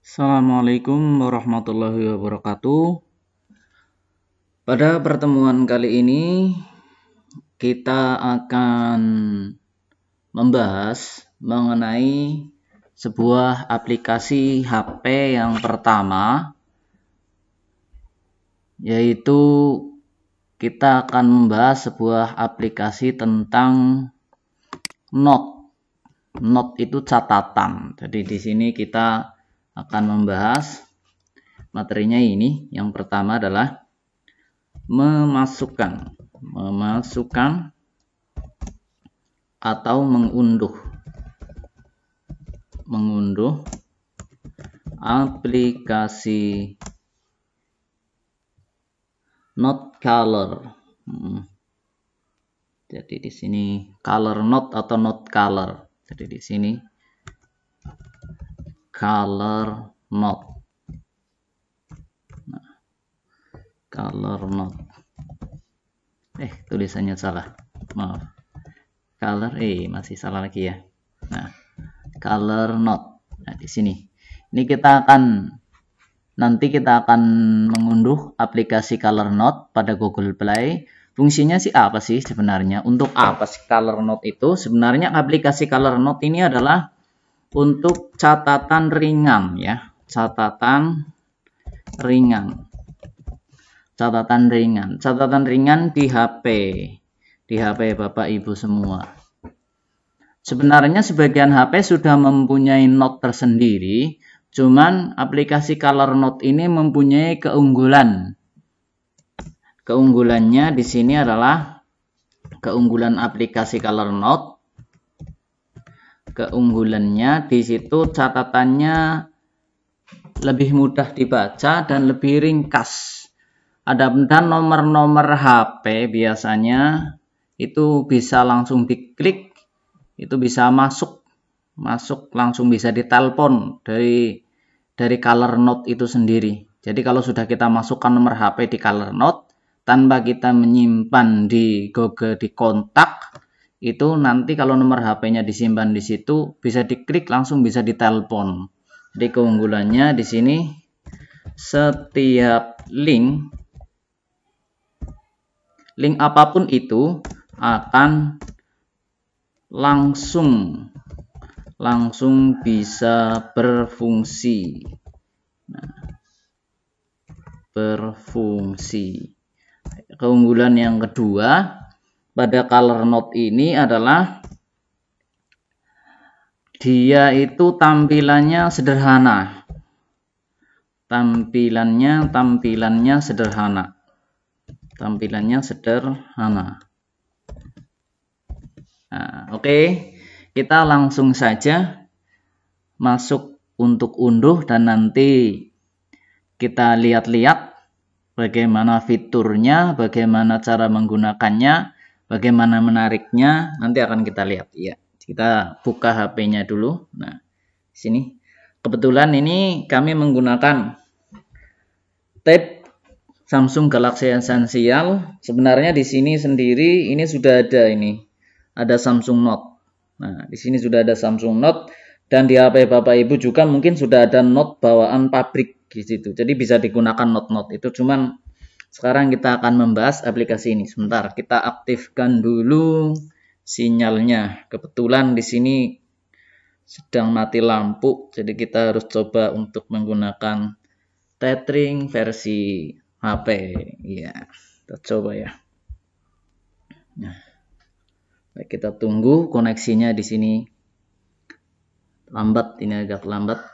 Assalamualaikum warahmatullahi wabarakatuh. Pada pertemuan kali ini kita akan membahas mengenai sebuah aplikasi HP yang pertama, yaitu kita akan membahas sebuah aplikasi tentang note. Note itu catatan. Jadi di sini kita akan membahas materinya ini. Yang pertama adalah memasukkan atau mengunduh aplikasi Note Color. Jadi di sini Color Note atau Note Color. Jadi di sini Color Note. Color Note. Tulisannya salah. Maaf. Color masih salah lagi ya. Nah, Color Note. Nah, di sini. Ini nanti kita akan mengunduh aplikasi Color Note pada Google Play. Fungsinya sih apa sih sebenarnya? Untuk apa sih Color Note itu? Sebenarnya aplikasi Color Note ini adalah untuk catatan ringan ya. Catatan ringan di HP. Di HP Bapak Ibu semua. Sebenarnya sebagian HP sudah mempunyai note tersendiri, cuman aplikasi Color Note ini mempunyai keunggulan. Keunggulannya di sini adalah keunggulan aplikasi Color Note. Keunggulannya di situ catatannya lebih mudah dibaca dan lebih ringkas. Dan nomor-nomor HP biasanya itu bisa langsung diklik, itu bisa masuk langsung bisa ditelepon dari Color Note itu sendiri. Jadi kalau sudah kita masukkan nomor HP di Color Note tanpa kita menyimpan di Google di kontak, itu nanti kalau nomor HP-nya disimpan di situ bisa diklik langsung bisa ditelepon. Jadi keunggulannya di sini setiap link apapun itu akan langsung bisa berfungsi. Keunggulan yang kedua pada Color Note ini adalah dia itu tampilannya sederhana. Tampilannya sederhana. Nah, oke. Kita langsung saja masuk untuk unduh dan nanti kita lihat-lihat bagaimana fiturnya, bagaimana cara menggunakannya, bagaimana menariknya, nanti akan kita lihat ya. Kita buka HP-nya dulu. Nah, di sini kebetulan ini kami menggunakan tab Samsung Galaxy Essential. Sebenarnya di sini sendiri ini sudah ada Samsung Note. Nah, di sini sudah ada Samsung Note dan di HP Bapak Ibu juga mungkin sudah ada Note bawaan pabrik di situ. Jadi bisa digunakan Note itu. Cuman sekarang kita akan membahas aplikasi ini. Sebentar, kita aktifkan dulu sinyalnya. Kebetulan di sini sedang mati lampu, jadi kita harus coba untuk menggunakan tethering versi HP. Iya, kita coba ya. Nah, baik, kita tunggu koneksinya di sini lambat, ini agak lambat.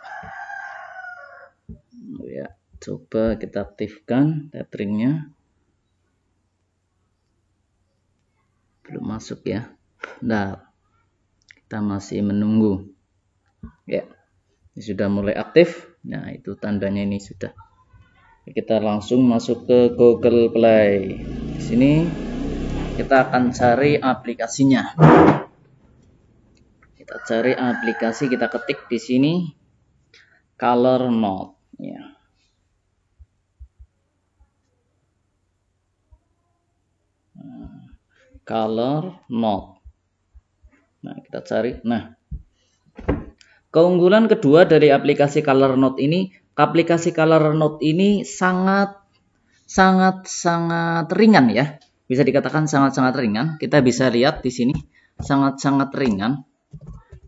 Ya, coba kita aktifkan tetheringnya. Belum masuk ya. Nah, kita masih menunggu. Ya, ini sudah mulai aktif. Nah, itu tandanya ini sudah. Kita langsung masuk ke Google Play. Di sini kita akan cari aplikasinya. Kita cari aplikasi, kita ketik di sini Color Note ya. Color Note. Nah, kita cari. Nah, Keunggulan kedua dari aplikasi Color Note ini sangat ringan ya. Bisa dikatakan sangat ringan. Kita bisa lihat di sini sangat ringan.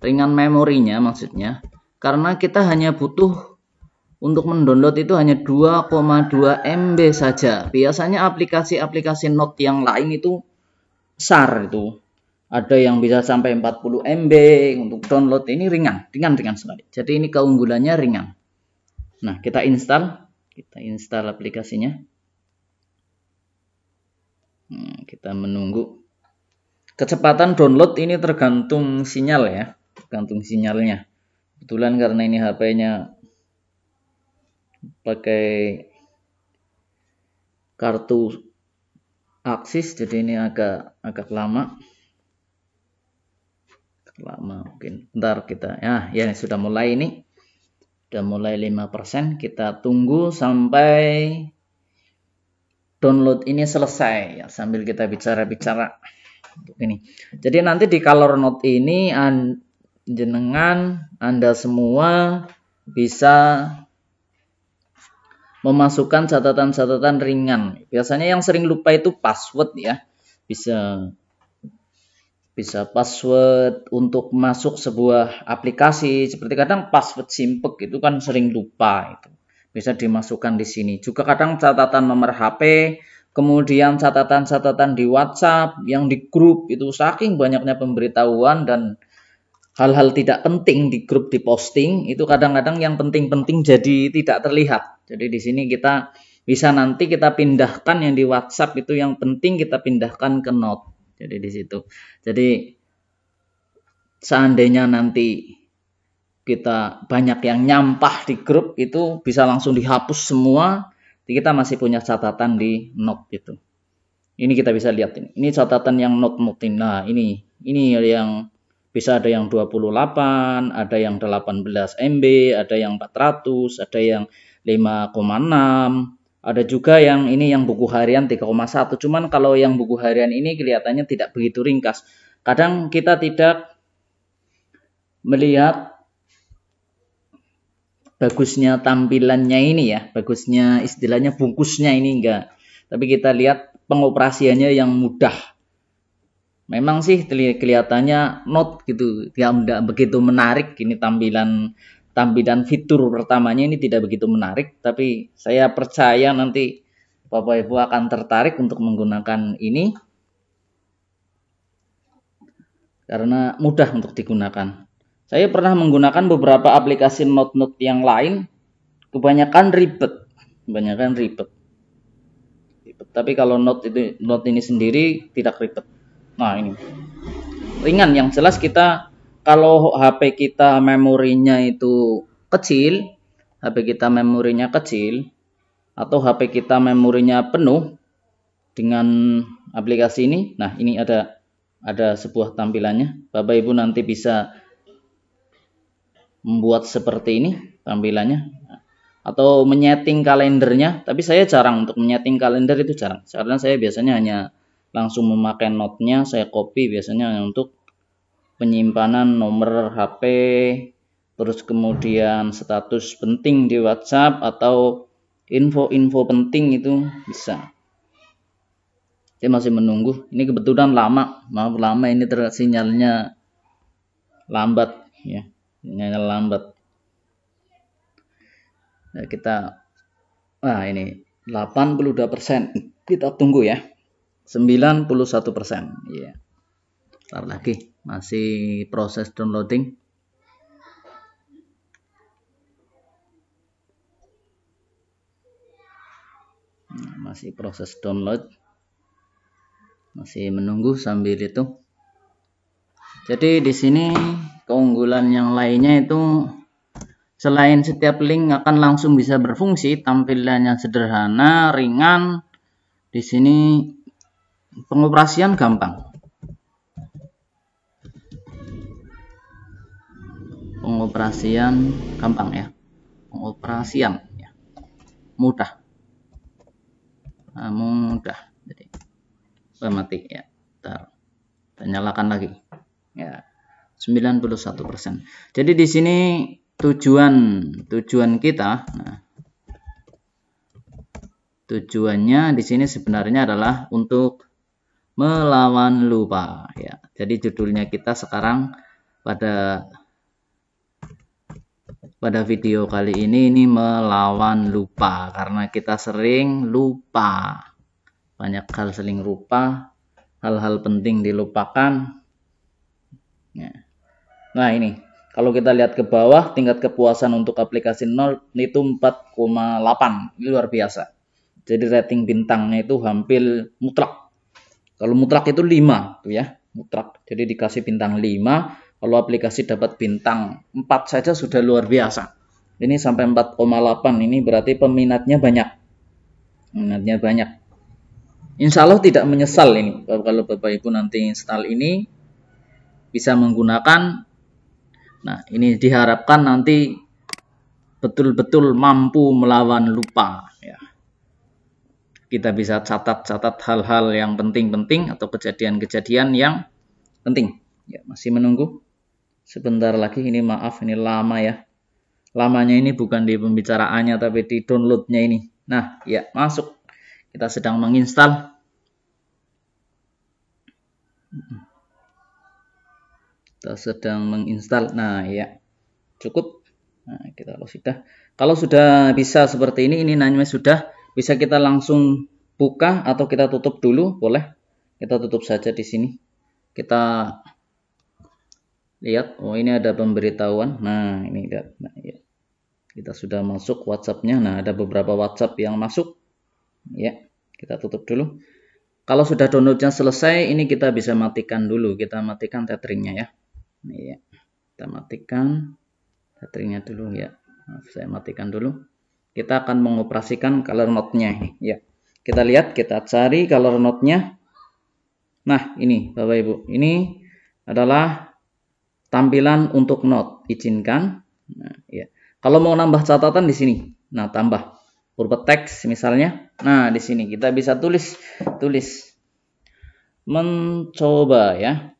Ringan memorinya maksudnya. Karena kita hanya butuh untuk mendownload itu hanya 2,2 MB saja. Biasanya aplikasi-aplikasi Note yang lain itu besar itu. Ada yang bisa sampai 40 MB untuk download. Ini ringan sekali. Jadi ini keunggulannya ringan. Nah, kita install aplikasinya. Nah, kita menunggu. Kecepatan download ini tergantung sinyal ya, tergantung sinyalnya. Kebetulan karena ini HP-nya pakai kartu Axis, jadi ini agak lama mungkin. Bentar kita ya ini sudah mulai, ini sudah mulai 5%. Kita tunggu sampai download ini selesai ya, sambil kita bicara untuk ini. Jadi nanti di Color Note ini Anda semua bisa memasukkan catatan-catatan ringan. Biasanya yang sering lupa itu password ya. Bisa password untuk masuk sebuah aplikasi, seperti kadang password simpek itu kan sering lupa, itu bisa dimasukkan di sini. Juga kadang catatan nomor HP, kemudian catatan-catatan di WhatsApp yang di grup itu saking banyaknya pemberitahuan dan hal-hal tidak penting di grup diposting, itu kadang-kadang yang penting-penting jadi tidak terlihat. Jadi di sini kita bisa nanti kita pindahkan yang di WhatsApp itu yang penting kita pindahkan ke Note. Jadi di situ. Jadi seandainya nanti kita banyak yang nyampah di grup itu bisa langsung dihapus semua. Kita masih punya catatan di Note gitu. Ini kita bisa lihat ini. Ini catatan yang Note. Nah, ini yang bisa ada yang 28, ada yang 18 MB, ada yang 400, ada yang 5,6. Ada juga yang ini yang buku harian 3,1. Cuman kalau yang buku harian ini kelihatannya tidak begitu ringkas. Kadang kita tidak melihat bagusnya tampilannya ini ya. Bagusnya istilahnya bungkusnya ini enggak. Tapi kita lihat pengoperasiannya yang mudah. Memang sih kelihatannya Note gitu. Tidak begitu menarik ini tampilan fitur pertamanya ini tidak begitu menarik, tapi saya percaya nanti Bapak Ibu akan tertarik untuk menggunakan ini karena mudah untuk digunakan. Saya pernah menggunakan beberapa aplikasi Note yang lain, kebanyakan ribet. Tapi kalau Note ini sendiri tidak ribet. Nah, ini ringan, yang jelas kita kalau HP kita memorinya itu kecil, atau HP kita memorinya penuh dengan aplikasi ini, nah ini ada sebuah tampilannya. Bapak Ibu nanti bisa membuat seperti ini tampilannya, atau menyeting kalendernya. Tapi saya jarang untuk menyeting kalender, itu jarang. Karena saya biasanya hanya langsung memakai Note-nya, saya copy biasanya untuk penyimpanan nomor HP, terus kemudian status penting di WhatsApp atau info-info penting itu bisa. Saya masih menunggu. Ini kebetulan lama ini sinyalnya lambat ya. Sinyalnya lambat. Nah, ini 82%. Kita tunggu ya. 91%. Ya. Bentar lagi, masih proses downloading. Masih proses download. Masih menunggu sambil itu. Jadi di sini keunggulan yang lainnya itu selain setiap link akan langsung bisa berfungsi, tampilannya sederhana, ringan. Di sini pengoperasian gampang. Pengoperasian ya. Mudah. Jadi mati ya. Kita nyalakan lagi. Ya. 91%. Jadi di sini tujuan kita, nah, tujuannya di sini sebenarnya adalah untuk melawan lupa ya. Jadi judulnya kita sekarang pada video kali ini melawan lupa, karena kita sering lupa. Banyak hal sering lupa, hal-hal penting dilupakan. Ya. Nah, ini kalau kita lihat ke bawah, tingkat kepuasan untuk aplikasi Note itu 4,8. Ini luar biasa. Jadi rating bintangnya itu hampir mutlak. Kalau mutlak itu 5 tuh ya, mutlak. Jadi dikasih bintang 5, kalau aplikasi dapat bintang 4 saja sudah luar biasa. Ini sampai 4,8, ini berarti peminatnya banyak. Peminatnya banyak. Insya Allah tidak menyesal ini. Kalau Bapak Ibu nanti install ini, bisa menggunakan. Nah, ini diharapkan nanti betul-betul mampu melawan lupa ya. Kita bisa catat-catat hal-hal yang penting-penting atau kejadian-kejadian yang penting. Ya, masih menunggu. Sebentar lagi, ini maaf, ini lama ya. Lamanya ini bukan di pembicaraannya tapi di downloadnya ini. Nah, ya, masuk. Kita sedang menginstal. Nah ya, cukup. Nah, kita kalau sudah bisa seperti ini namanya sudah bisa, kita langsung buka atau kita tutup dulu, boleh. Kita tutup saja di sini. Kita lihat, oh ini ada pemberitahuan. Nah, ini nah, ya. Kita sudah masuk WhatsApp-nya. Nah, ada beberapa WhatsApp yang masuk. Ya, kita tutup dulu. Kalau sudah downloadnya selesai, ini kita bisa matikan dulu. Kita matikan tetheringnya ya. Ya, kita matikan tetheringnya dulu ya. Maaf, saya matikan dulu. Kita akan mengoperasikan color node-nya ya. Kita lihat, kita cari color node-nya. Nah, ini Bapak Ibu, ini adalah tampilan untuk node. Izinkan. Nah, ya. Kalau mau nambah catatan di sini. Nah, tambah huruf teks misalnya. Nah, di sini kita bisa tulis mencoba ya.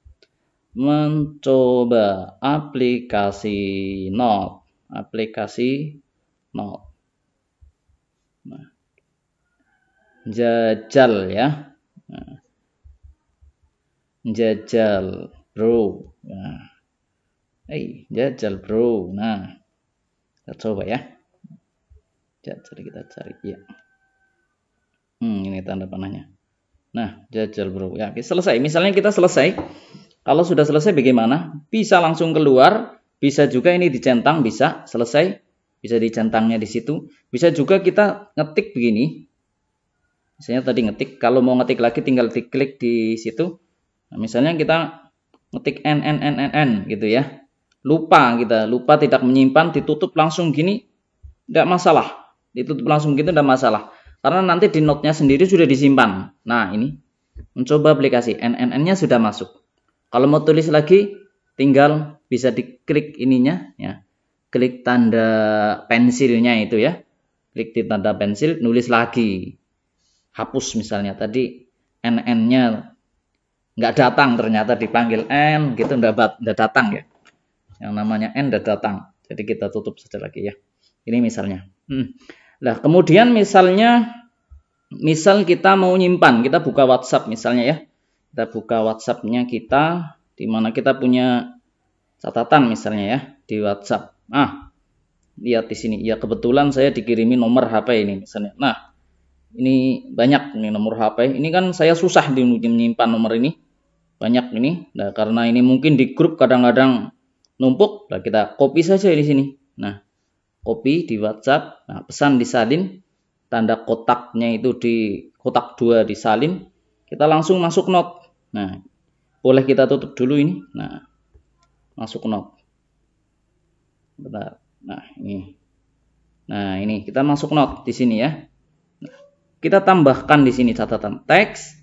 Mencoba aplikasi Note. Nah, jajal ya. Nah, jajal bro. Nah, jajal bro. Nah, kita coba ya. Jajal kita cari ya. Ini tanda panahnya. Nah, jajal bro. Ya, selesai. Misalnya kita selesai. Kalau sudah selesai bagaimana? Bisa langsung keluar, bisa juga ini dicentang, bisa selesai, bisa dicentangnya di situ. Bisa juga kita ngetik begini. Misalnya tadi ngetik, kalau mau ngetik lagi tinggal diklik di situ. Nah, misalnya kita ngetik n gitu ya. Lupa tidak menyimpan, ditutup langsung gini, tidak masalah. Ditutup langsung gitu tidak masalah. Karena nanti di note-nya sendiri sudah disimpan. Nah, ini mencoba aplikasi NNN-nya sudah masuk. Kalau mau tulis lagi, tinggal bisa diklik ininya ya. Klik tanda pensilnya itu ya. Klik di tanda pensil, nulis lagi. Hapus misalnya tadi NN-nya nggak datang, ternyata dipanggil N gitu nggak datang ya. Yang namanya N nggak datang. Jadi kita tutup saja lagi ya. Ini misalnya. Nah, kemudian misal kita mau nyimpan, kita buka WhatsApp misalnya ya. Kita buka WhatsApp-nya kita, di mana kita punya catatan misalnya ya di WhatsApp. Lihat di sini. Ya, kebetulan saya dikirimi nomor HP ini misalnya. Nah, ini banyak nih nomor HP. Ini kan saya susah menyimpan nomor ini. Banyak ini. Nah, karena ini mungkin di grup kadang-kadang numpuk, nah kita copy saja di sini. Nah, copy di WhatsApp. Nah, pesan disalin, tanda kotaknya itu di kotak 2 disalin. Kita langsung masuk note. Nah, boleh kita tutup dulu ini. Nah, masuk note. Bentar. Nah, ini. Nah, ini kita masuk note di sini ya. Nah, kita tambahkan di sini catatan teks.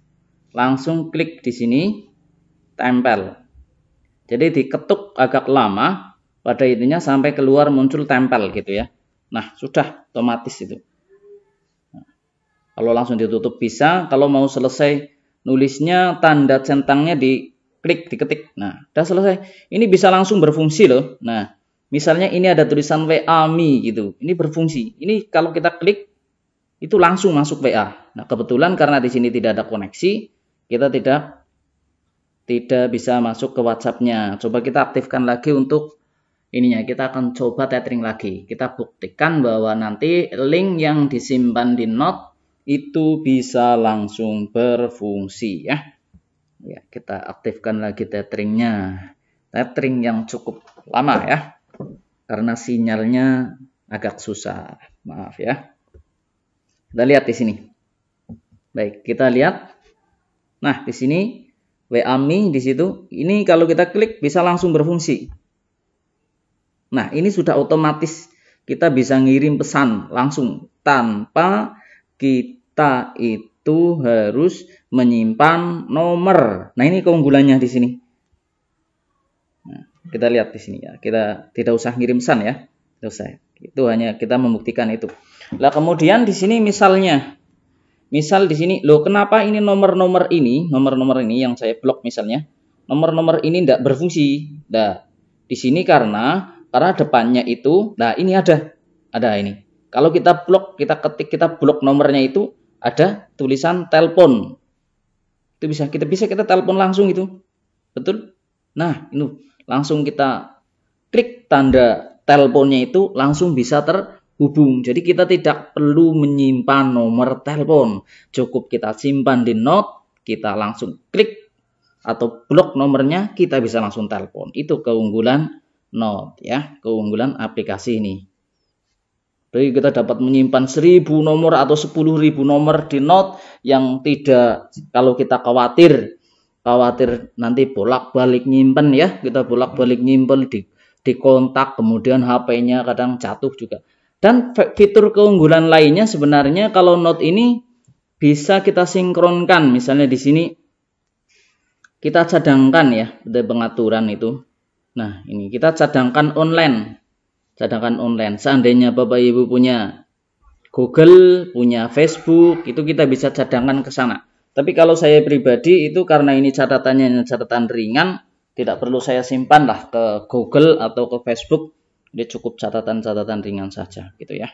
Langsung klik di sini, tempel. Jadi diketuk agak lama, pada intinya sampai keluar muncul tempel gitu ya. Nah, sudah otomatis itu. Nah, kalau langsung ditutup bisa, kalau mau selesai nulisnya tanda centangnya klik, diketik. Nah, udah selesai. Ini bisa langsung berfungsi loh. Nah, misalnya ini ada tulisan WA Me gitu. Ini berfungsi. Ini kalau kita klik itu langsung masuk WA. Nah, kebetulan karena di sini tidak ada koneksi, kita tidak bisa masuk ke WhatsApp-nya. Coba kita aktifkan lagi untuk ininya. Kita akan coba tethering lagi. Kita buktikan bahwa nanti link yang disimpan di note itu bisa langsung berfungsi ya. Ya, kita aktifkan lagi tetheringnya. Tethering yang cukup lama ya. Karena sinyalnya agak susah. Maaf ya. Kita lihat di sini. Baik, kita lihat. Nah, di sini WA Me di situ. Ini kalau kita klik bisa langsung berfungsi. Nah, ini sudah otomatis kita bisa ngirim pesan langsung tanpa kita itu harus menyimpan nomor. Nah, ini keunggulannya di sini. Nah, kita lihat di sini ya. Kita tidak usah ngirim pesan ya. Tidak usah. Itu hanya kita membuktikan itu. Lah kemudian di sini misal di sini, loh kenapa ini nomor-nomor ini yang saya blok misalnya, nomor-nomor ini tidak berfungsi. Nah, di sini karena depannya itu, nah ini ada ini. Kalau kita blok, kita ketik, kita blok nomornya itu ada tulisan telepon. Itu kita telepon langsung itu. Betul? Nah, ini langsung kita klik tanda teleponnya itu langsung bisa terhubung. Jadi kita tidak perlu menyimpan nomor telepon. Cukup kita simpan di note, kita langsung klik atau blok nomornya, kita bisa langsung telepon. Itu keunggulan note ya, keunggulan aplikasi ini. Jadi kita dapat menyimpan 1000 nomor atau 10.000 nomor di note yang tidak, kalau kita khawatir nanti bolak-balik nyimpen ya, kita bolak-balik nyimpen di kontak, kemudian HP-nya kadang jatuh juga. Dan fitur keunggulan lainnya sebenarnya kalau note ini bisa kita sinkronkan. Misalnya di sini kita cadangkan ya, ada pengaturan itu. Nah, ini kita cadangkan online. Seandainya Bapak Ibu punya Google, punya Facebook, itu kita bisa cadangkan ke sana. Tapi kalau saya pribadi itu karena ini catatannya catatan ringan, tidak perlu saya simpan lah ke Google atau ke Facebook. Dia cukup catatan-catatan ringan saja gitu ya.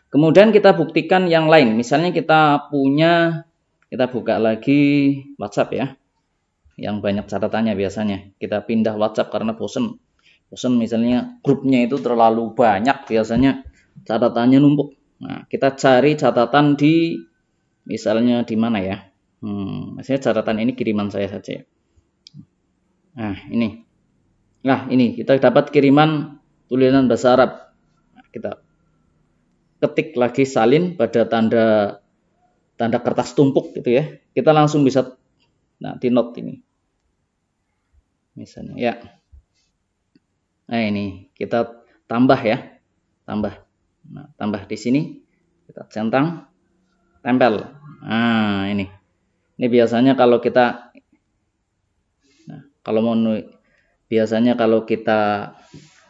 Kemudian kita buktikan yang lain. Misalnya kita buka lagi WhatsApp ya. Yang banyak catatannya biasanya. Kita pindah WhatsApp karena bosen misalnya grupnya itu terlalu banyak, biasanya catatannya numpuk. Nah, kita cari catatan di misalnya di mana ya? Misalnya catatan ini kiriman saya saja. Nah, ini. Nah, ini kita dapat kiriman tulisan bahasa Arab. Nah, kita ketik lagi salin pada tanda kertas tumpuk gitu ya. Kita langsung bisa di note ini. Misalnya ya. Nah, ini kita tambah ya. Tambah di sini. Kita centang, tempel. Nah, ini. Ini biasanya kalau kita biasanya kalau kita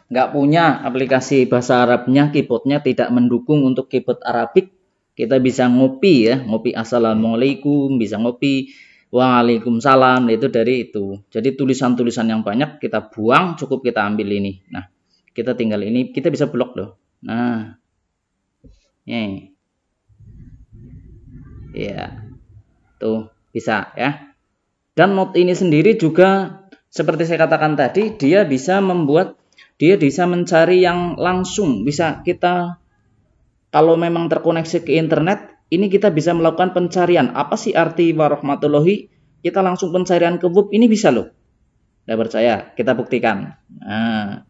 nggak punya aplikasi bahasa Arabnya, keyboardnya tidak mendukung untuk keyboard Arabik, kita bisa ngopi ya, ngopi assalamualaikum, bisa ngopi waalaikumsalam, itu dari itu. Jadi tulisan-tulisan yang banyak kita buang, cukup kita ambil ini. Nah, kita tinggal ini, kita bisa blok loh. Nah, ini, ya, tuh bisa ya. Dan note ini sendiri juga seperti saya katakan tadi, dia bisa mencari yang langsung. Bisa kita, kalau memang terkoneksi ke internet, ini kita bisa melakukan pencarian. Apa sih arti warahmatullahi? Kita langsung pencarian ke web, ini bisa loh. Tidak percaya, kita buktikan. Nah,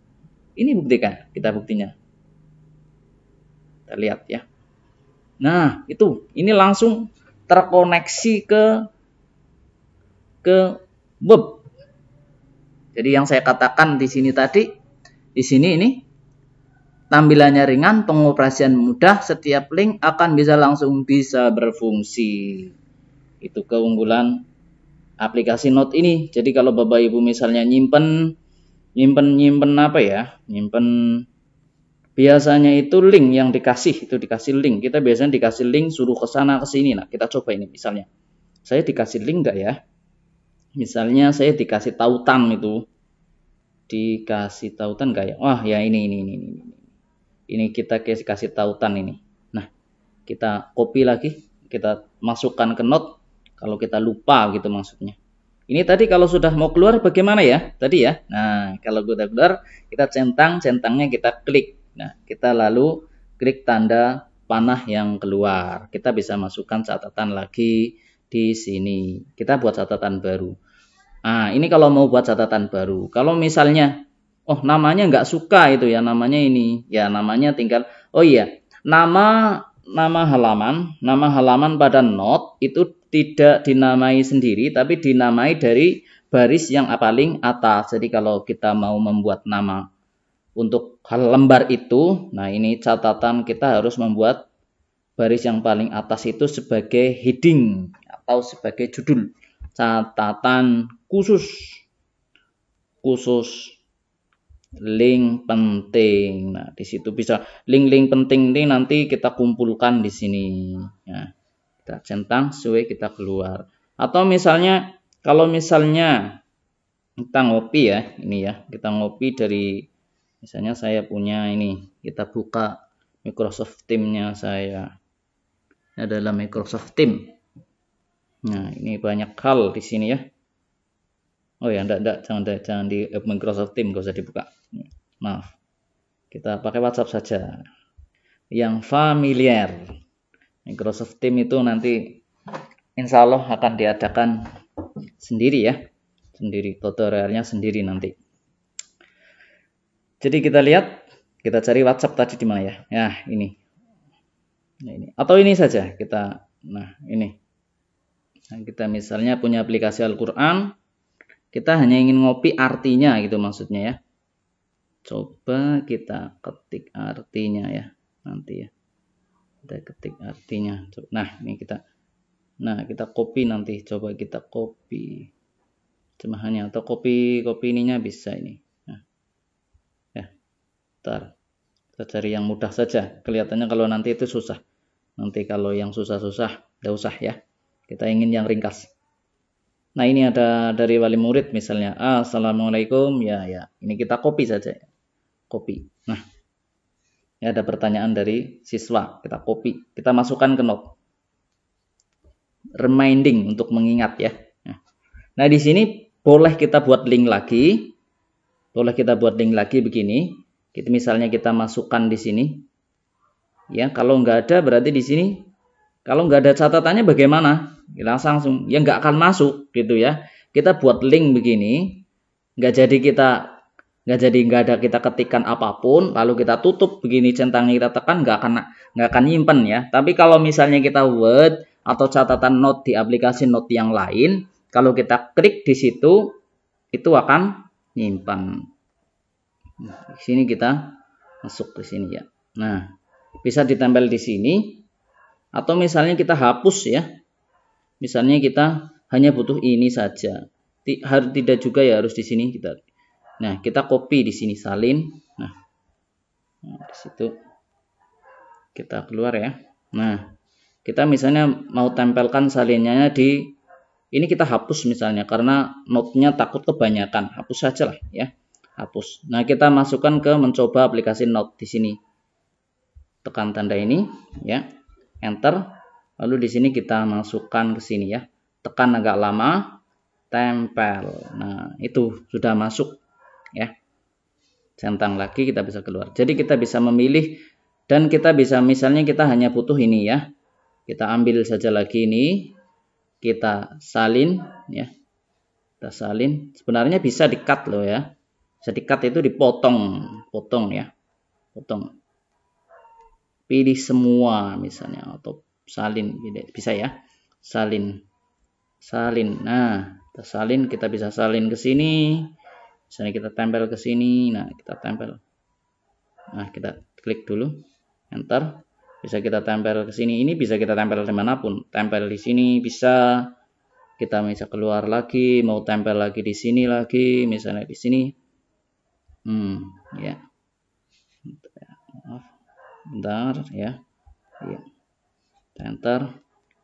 ini kita buktinya. Kita lihat ya. Nah, ini langsung terkoneksi ke web. Jadi yang saya katakan di sini tadi, ini tampilannya ringan, pengoperasian mudah, setiap link akan bisa berfungsi. Itu keunggulan aplikasi Note ini. Jadi kalau Bapak Ibu misalnya nyimpen apa ya? Biasanya itu link yang dikasih link. Kita biasanya dikasih link suruh ke sana ke sini. Nah, kita coba ini misalnya. Saya dikasih link enggak ya? Misalnya saya dikasih tautan itu, dikasih tautan kayak, wah ya ini kita kasih tautan ini. Nah, kita copy lagi, kita masukkan ke note. Kalau kita lupa gitu maksudnya. Ini tadi kalau sudah mau keluar bagaimana ya? Tadi ya. Nah, kalau sudah keluar, kita centangnya kita klik. Nah, kita lalu klik tanda panah yang keluar. Kita bisa masukkan catatan lagi di sini. Kita buat catatan baru. Nah, ini kalau mau buat catatan baru. Kalau misalnya, oh namanya nggak suka itu ya, namanya ini. Ya namanya tinggal, oh iya, nama halaman pada note itu tidak dinamai sendiri, tapi dinamai dari baris yang paling atas. Jadi kalau kita mau membuat nama untuk lembar itu, nah ini catatan kita harus membuat baris yang paling atas itu sebagai heading atau sebagai judul. Catatan khusus link penting. Nah, di situ bisa link-link penting ini nanti kita kumpulkan di sini. Ya, kita centang, sesuai kita keluar. Atau misalnya kalau misalnya kita ngopi ya, ini ya, kita ngopi dari misalnya saya punya ini, kita buka Microsoft Teams-nya saya. Ini adalah Microsoft Teams. Nah, ini banyak hal di sini ya. Oh ya, enggak, jangan di Microsoft Teams, gak usah dibuka. Maaf. Kita pakai WhatsApp saja. Yang familiar. Microsoft Teams itu nanti insya Allah akan diadakan sendiri ya. Sendiri, tutorialnya sendiri nanti. Jadi kita lihat, kita cari WhatsApp tadi di mana ya? Ya, ini. Nah, ini. Atau ini saja kita. Nah, ini. Nah, kita misalnya punya aplikasi Al-Qur'an, kita hanya ingin ngopi artinya gitu maksudnya ya. Coba kita ketik artinya ya nanti ya. Kita ketik artinya. Nah, ini kita copy nanti. Coba kita copy jemaahnya atau copy ininya bisa ini. Nah, ya. Ntar kita cari yang mudah saja. Kelihatannya kalau nanti itu susah. Nanti kalau yang susah-susah, enggak usah ya. Kita ingin yang ringkas. Nah, ini ada dari wali murid misalnya. Assalamualaikum. Ya. Ini kita copy saja. Copy. Nah, ya ada pertanyaan dari siswa. Kita copy. Kita masukkan ke note. Reminding untuk mengingat ya. Nah, di sini boleh kita buat link lagi. Boleh kita buat link lagi begini. Misalnya kita masukkan di sini. Ya, kalau nggak ada berarti di sini. Kalau nggak ada catatannya bagaimana? Kita langsung ya nggak akan masuk gitu ya. Kita buat link begini, nggak ada kita ketikkan apapun, lalu kita tutup begini centangnya kita tekan nggak akan nyimpen ya. Tapi kalau misalnya kita Word atau catatan note di aplikasi note yang lain, kalau kita klik di situ itu akan nyimpan. Nah, di sini kita masuk ke sini ya. Nah, bisa ditempel di sini. Atau misalnya kita hapus ya. Misalnya kita hanya butuh ini saja. Tidak juga ya harus di sini kita. Nah, kita copy di sini salin. Nah, di situ kita keluar ya. Nah, kita misalnya mau tempelkan salinnya di ini kita hapus misalnya karena note-nya takut kebanyakan. Hapus saja lah ya. Hapus. Nah, kita masukkan ke mencoba aplikasi note di sini. Tekan tanda ini ya. Enter, lalu di sini kita masukkan ke sini ya, tekan agak lama, tempel. Nah, itu sudah masuk ya. Centang lagi kita bisa keluar. Jadi kita bisa memilih dan kita bisa misalnya kita hanya butuh ini ya. Kita ambil saja lagi ini, kita salin ya. Kita salin. Sebenarnya bisa di-cut loh ya. Bisa di-cut itu potong ya. Potong. Pilih semua misalnya atau salin bisa ya, salin. Nah, kita salin, kita bisa salin ke sini, misalnya kita tempel ke sini. Nah, kita tempel. Nah, kita klik dulu, enter. Bisa kita tempel ke sini. Ini bisa kita tempel dimanapun. Tempel di sini bisa. Kita bisa keluar lagi, mau tempel lagi di sini lagi, misalnya di sini. Ya. Maaf. Bentar ya. Iya. Enter.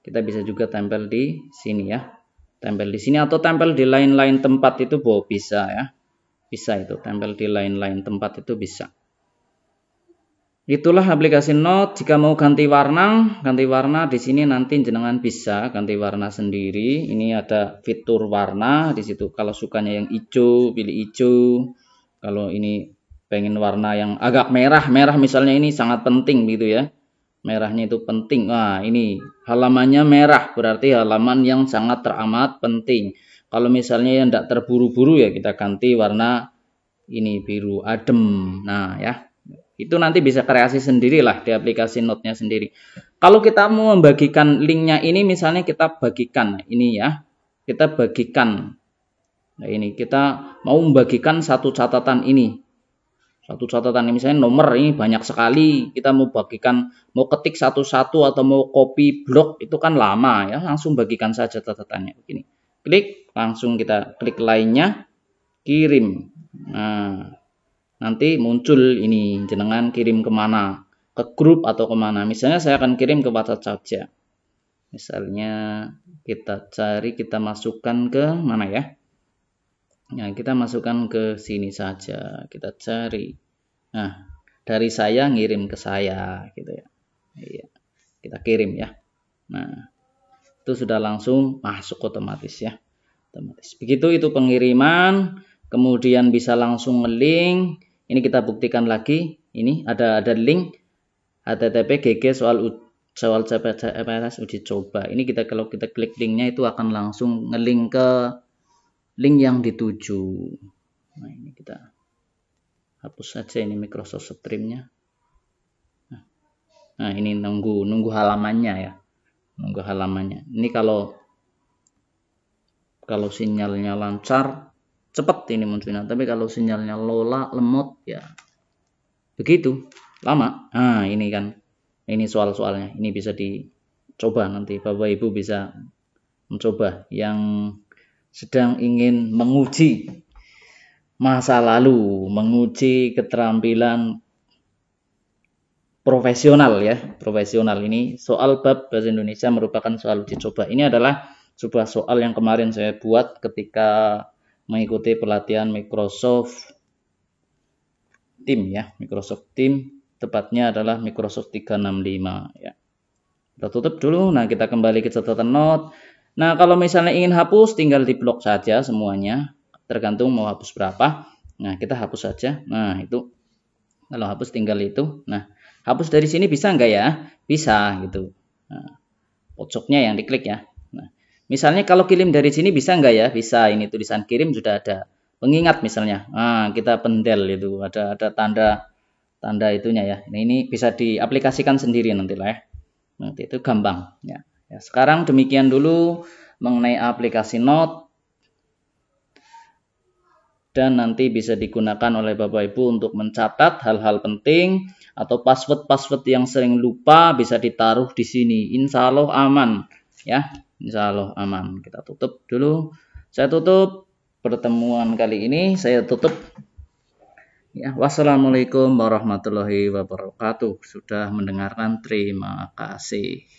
Kita bisa juga tempel di sini ya. Tempel di sini atau tempel di lain-lain tempat itu bisa ya. Bisa itu, tempel di lain-lain tempat itu bisa. Itulah aplikasi Note. Jika mau ganti warna di sini nanti jenengan bisa ganti warna sendiri. Ini ada fitur warna di situ. Kalau sukanya yang hijau, pilih hijau. Kalau ini pengen warna yang agak merah misalnya, ini sangat penting gitu ya. Merahnya itu penting. Nah, ini halamannya merah, berarti halaman yang sangat teramat penting. Kalau misalnya yang tidak terburu-buru ya kita ganti warna ini biru adem. Nah ya, itu nanti bisa kreasi sendiri lah di aplikasi Note-nya sendiri. Kalau kita mau membagikan linknya ini, misalnya kita bagikan ini ya, kita bagikan. Nah ini kita mau membagikan satu catatan ini. Satu catatan ini misalnya nomor ini banyak sekali, kita mau bagikan, mau ketik satu-satu atau mau copy blok itu kan lama ya, langsung bagikan saja catatannya begini. Klik, langsung kita klik lainnya, kirim. Nah, nanti muncul ini jenengan kirim kemana, ke grup atau kemana. Misalnya saya akan kirim ke WhatsApp saja. Misalnya kita cari, kita masukkan ke mana ya? Nah, kita masukkan ke sini saja, kita cari. Nah, dari saya ngirim ke saya gitu ya. Iya, kita kirim ya. Nah, itu sudah langsung masuk otomatis ya. Otomatis. Begitu itu pengiriman, kemudian bisa langsung nge-link. Ini kita buktikan lagi. Ini ada link http gg soal CPNS uji coba. Ini kalau kita klik linknya itu akan langsung nge-link ke link yang dituju. Nah, ini kita hapus saja ini Microsoft Stream-nya. Nah, ini nunggu halamannya ya. Nunggu halamannya. Ini kalau sinyalnya lancar, cepat ini munculnya. Tapi kalau sinyalnya lemot ya begitu, lama. Nah, ini kan. Ini soal-soalnya. Ini bisa dicoba nanti. Bapak Ibu bisa mencoba yang sedang ingin menguji masa lalu, menguji keterampilan profesional ya. Profesional ini soal bab bahasa Indonesia merupakan soal uji coba. Ini adalah sebuah soal yang kemarin saya buat ketika mengikuti pelatihan Microsoft Team ya. Microsoft Team, tepatnya adalah Microsoft 365 ya. Kita tutup dulu. Nah, kita kembali ke catatan Note. Nah, kalau misalnya ingin hapus, tinggal di blok saja semuanya. Tergantung mau hapus berapa. Nah, kita hapus saja. Nah, itu. Kalau hapus tinggal itu. Nah, hapus dari sini bisa enggak ya? Bisa gitu. Nah, pojoknya yang diklik ya. Nah, misalnya kalau kirim dari sini bisa enggak ya? Bisa. Ini tulisan kirim sudah ada. Pengingat misalnya. Nah, kita pendel itu. Ada tanda itunya ya. Nah, ini bisa diaplikasikan sendiri nanti lah ya. Nanti itu gampang ya. Ya, sekarang demikian dulu mengenai aplikasi Note, dan nanti bisa digunakan oleh Bapak Ibu untuk mencatat hal-hal penting atau password yang sering lupa bisa ditaruh di sini. Insya Allah aman ya, Insya Allah aman. Kita tutup dulu. Saya tutup pertemuan kali ini. Saya tutup. Ya, wassalamualaikum warahmatullahi wabarakatuh. Sudah mendengarkan, terima kasih.